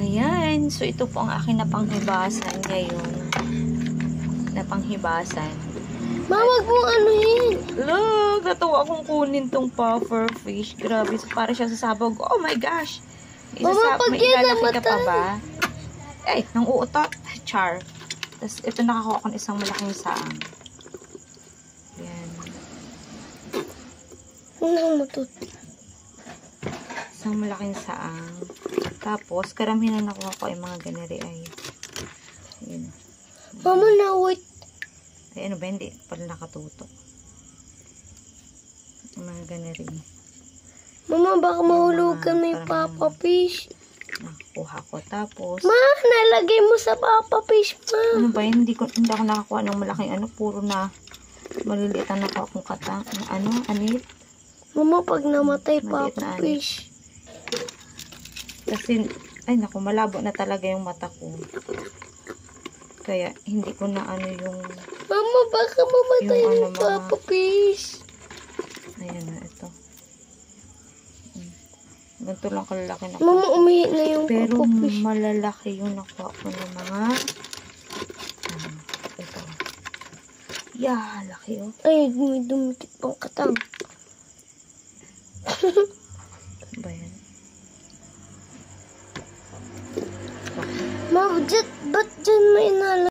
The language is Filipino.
Ayan. So, ito po ang akin na panghibasan ngayon. Na panghibasan. Wag mong anuhin. Look! Natuwa akong kunin tong puffer fish. Grabe. So, para siya sa sabog. Oh my gosh! Mama, pag may yan ilalaki ka pa namatay. ba? Ay, nang uutot. Char. Tapos, ito nakakuha ko ng isang malaking saang. Yan. Unang matut. Isang malaking saang. Tapos, karamihan na nakuha ko ay mga ganari ay. Ayan. Mama, na wait. Ay, ano ba? Hindi pala nakatutok. Mga ganari. Mama, baka mahulugan may parang papa fish. Nakuha ko. Tapos, Ma, nalagay mo sa papa fish, ma. ano ba yun? Hindi ako nakakuha ng malaking ano. Puro na maliliit ang nakuha kong katang. Ano? Anit? Mama, pag namatay Maliit papa na fish. Kasi, ay naku, malabo na talaga yung mata ko. Kaya, hindi ko na ano yung, Mama, baka mamatay Yung yung ano, papa fish. ayan na, ito. Ganito lang kalalaki na. Mama, umihi na yung Pero, papa fish. malalaki yung nakuha ko ng mga, ito. Yeah, laki oh. Ay, may dumikit pang katang. Ba yan? Ma, ba't dyan may nalagay?